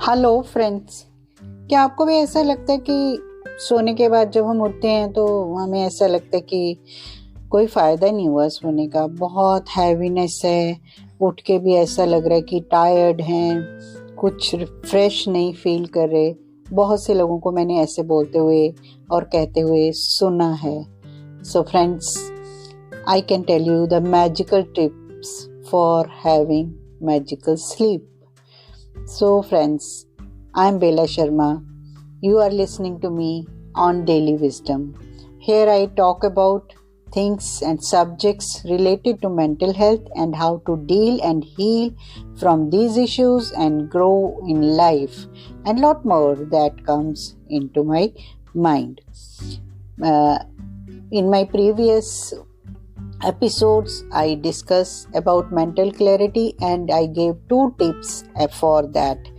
Hello friends. क्या आपको भी ऐसा लगता है कि सोने के बाद जब हम उठते हैं तो हमें ऐसा लगता है कि कोई फ़ायदा नहीं हुआ सोने का, बहुत हैवीनेस है, उठ के भी ऐसा लग रहा है कि टायर्ड हैं, कुछ फ्रेश नहीं फील कर रहे। बहुत से लोगों को मैंने ऐसे बोलते हुए और कहते हुए सुना है। So friends, I can tell you the magical tips for having magical sleep. So friends, I am Bela Sharma. You are listening to me on Daily Wisdom. Here I talk about things and subjects related to mental health and how to deal and heal from these issues and grow in life and lot more that comes into my mind. In my previous episodes I discussed about mental clarity and I gave 2 tips for that.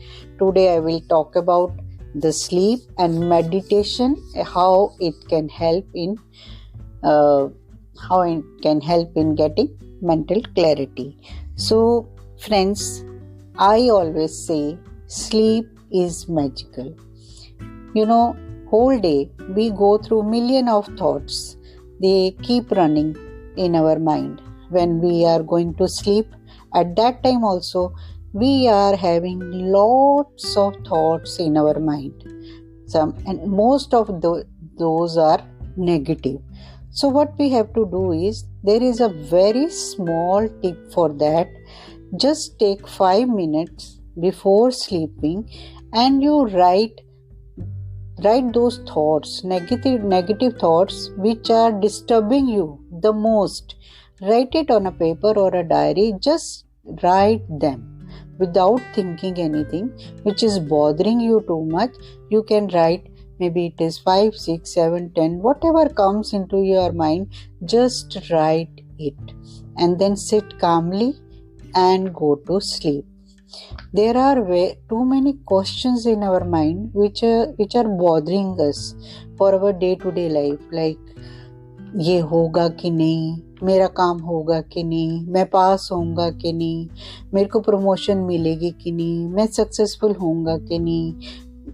Today I will talk about the sleep and meditation, how it can help in getting mental clarity. So friends, I always say sleep is magical. Whole day we go through million of thoughts. They keep running in our mind. When we are going to sleep, at that time also we are having lots of thoughts in our mind. And most of those are negative. So what we have to do is, there is a very small tip for that. Just take 5 minutes before sleeping and you write those thoughts, negative thoughts which are disturbing you the most. Write it on a paper or a diary. Just write them without thinking anything which is bothering you too much. You can write, maybe it is 5, 6, 7, 10, whatever comes into your mind, just write it and then sit calmly and go to sleep. There are too many questions in our mind which are bothering us for our day-to-day life, like ये होगा कि नहीं, मेरा काम होगा कि नहीं, मैं पास होऊंगा कि नहीं, मेरे को प्रमोशन मिलेगी कि नहीं, मैं सक्सेसफुल होऊंगा कि नहीं,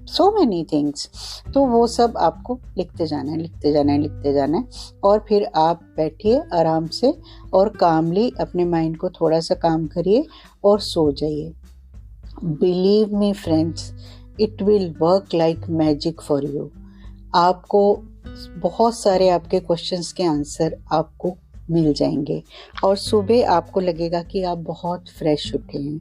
so many things. तो वो सब आपको लिखते जाना है और फिर आप बैठिए आराम से और कामली अपने माइंड को थोड़ा सा काम करिए और सो जाइए. Believe me friends, it will work like magic for you. आपको बहुत सारे आपके क्वेश्चंस के आंसर आपको मिल जाएंगे और सुबह आपको लगेगा कि आप बहुत फ्रेश उठे हैं.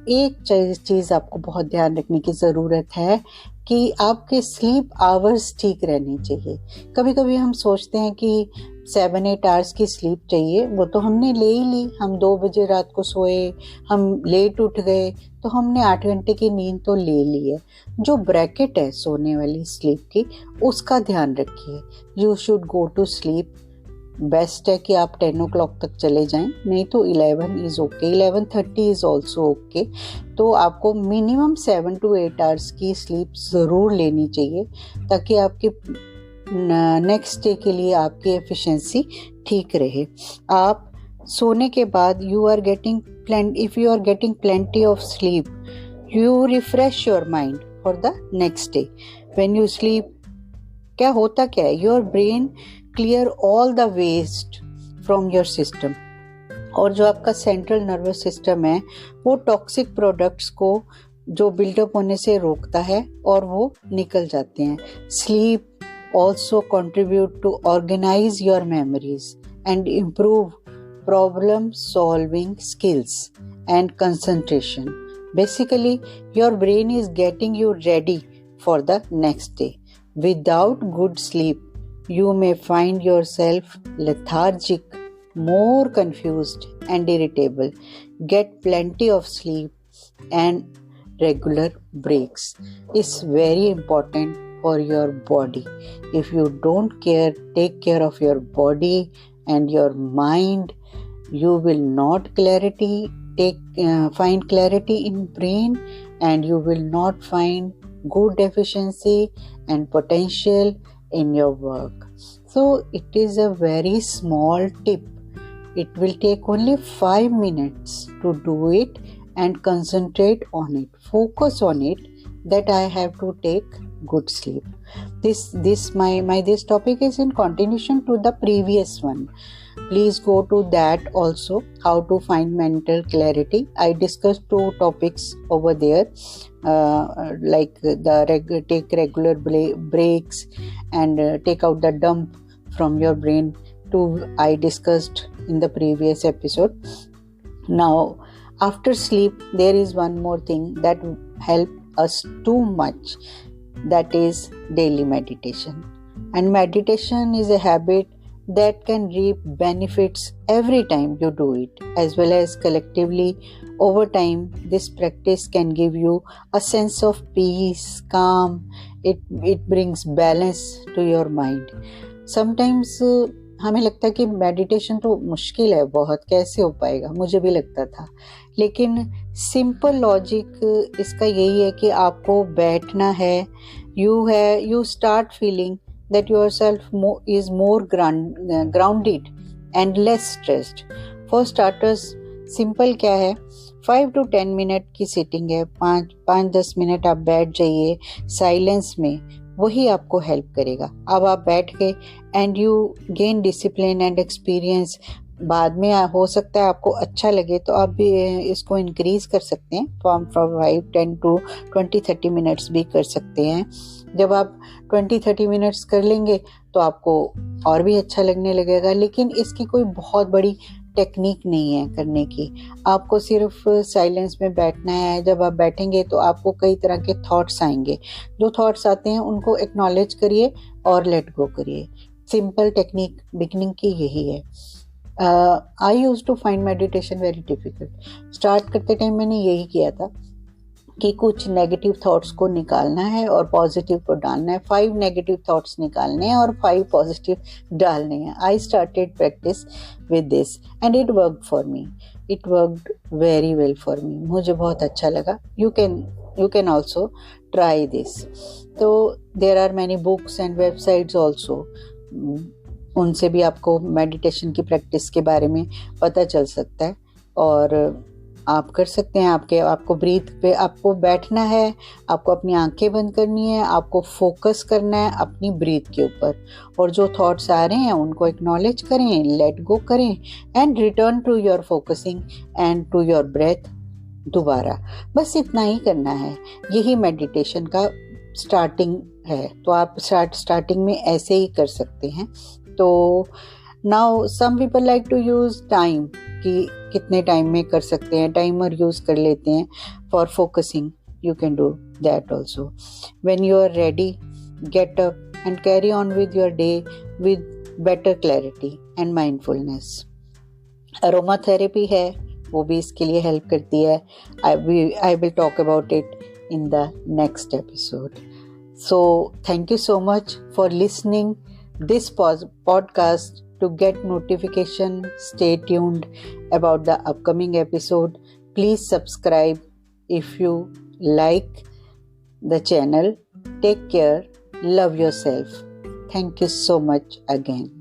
एक चीज़ आपको बहुत ध्यान रखने की ज़रूरत है कि आपके स्लीप आवर्स ठीक रहने चाहिए. कभी कभी हम सोचते हैं कि 7-8 आवर्स की स्लीप चाहिए, वो तो हमने ले ही ली. हम 2 बजे रात को सोए, हम लेट उठ गए, तो हमने 8 घंटे की नींद तो ले ली है. जो ब्रैकेट है सोने वाली स्लीप की, उसका ध्यान रखिए. You should go to sleep. Best है कि आप 10 o'clock तक चले जाएं, नहीं तो 11 is okay, 11:30 is also okay. तो आपको मिनिमम 7 to 8 आवर्स की स्लीप ज़रूर लेनी चाहिए ताकि आपकी नेक्स्ट डे के लिए आपकी एफिशिएंसी ठीक रहे. आप सोने के बाद if you are getting plenty of sleep, you refresh your mind for the next day. When you sleep, क्या होता क्या है, your brain clear all the waste from your system. और जो आपका सेंट्रल नर्वस सिस्टम है वो टॉक्सिक प्रोडक्ट्स को जो बिल्डअप होने से रोकता है और वो निकल जाते हैं. Sleep also contribute to organize your memories and improve problem solving skills and concentration. Basically, your brain is getting you ready for the next day. Without good sleep, you may find yourself lethargic, more confused and irritable. Get plenty of sleep and regular breaks. It's very important for your body. If you don't take care of your body and your mind, you will not find clarity in brain, and you will not find good efficiency and potential in your work. So it is a very small tip. It will take only 5 minutes to do it and concentrate on it. Focus on it that I have to take good sleep. This topic is in continuation to the previous one. Please go to that also, how to find mental clarity. I discussed 2 topics over there, like take regular breaks and take out the dump from your brain. I discussed in the previous episode. Now, after sleep, there is one more thing that helps us too much, that is daily meditation. And meditation is a habit that can reap benefits every time you do it, as well as collectively. Over time, this practice can give you a sense of peace, calm. It brings balance to your mind. Sometimes हमें लगता है कि meditation तो मुश्किल है बहुत, कैसे हो पाएगा, मुझे भी लगता था, लेकिन सिंपल लॉजिक इसका यही है कि आपको बैठना है. You start feeling that yourself is more grounded and less stressed. For starters, simple क्या है, 5 to 10 मिनट की सिटिंग है, 5-10 मिनट आप बैठ जाइए साइलेंस में, वही आपको हेल्प करेगा. अब आप बैठ गए and you gain discipline and experience. बाद में हो सकता है आपको अच्छा लगे तो आप भी इसको इंक्रीज कर सकते हैं, फ्रॉम 5-10 to 20-30 मिनट्स भी कर सकते हैं. जब आप 20-30 मिनट्स कर लेंगे तो आपको और भी अच्छा लगने लगेगा. लेकिन इसकी कोई बहुत बड़ी टेक्निक नहीं है करने की, आपको सिर्फ साइलेंस में बैठना है. जब आप बैठेंगे तो आपको कई तरह के थॉट्स आएंगे. जो थॉट्स आते हैं उनको एक्नॉलेज करिए और लेट गो करिए. सिंपल टेक्निक बिगनिंग की यही है. I used to find meditation very difficult. Start करते टाइम मैंने यही किया था कि कुछ नेगेटिव थॉट्स को निकालना है और पॉजिटिव को डालना है. 5 नेगेटिव थॉट्स निकालने हैं और 5 पॉजिटिव डालने हैं. I started practice with this and it worked for me. It worked very well for me. मुझे बहुत अच्छा लगा. You can also try this. तो there are many books and websites also. उनसे भी आपको मेडिटेशन की प्रैक्टिस के बारे में पता चल सकता है और आप कर सकते हैं. आपको ब्रीथ पे आपको बैठना है, आपको अपनी आंखें बंद करनी है, आपको फोकस करना है अपनी ब्रीथ के ऊपर, और जो थॉट्स आ रहे हैं उनको एक्नॉलेज करें, लेट गो करें and return to your focusing and to your breath दोबारा. बस इतना ही करना है. यही मेडिटेशन का स्टार्टिंग है. तो आप स्टार्टिंग में ऐसे ही कर सकते हैं. तो now some people like to use time, कि कितने टाइम में कर सकते हैं, टाइमर यूज कर लेते हैं for focusing. You can do that also. When you are ready, get up and carry on with your day with better clarity and mindfulness. Aroma therapy है, वो भी इसके लिए हेल्प करती है. I will talk about it in the next episode. So thank you so much for listening this podcast. To get notification, stay tuned about the upcoming episode. Please subscribe if you like the channel. Take care. Love yourself. Thank you so much again.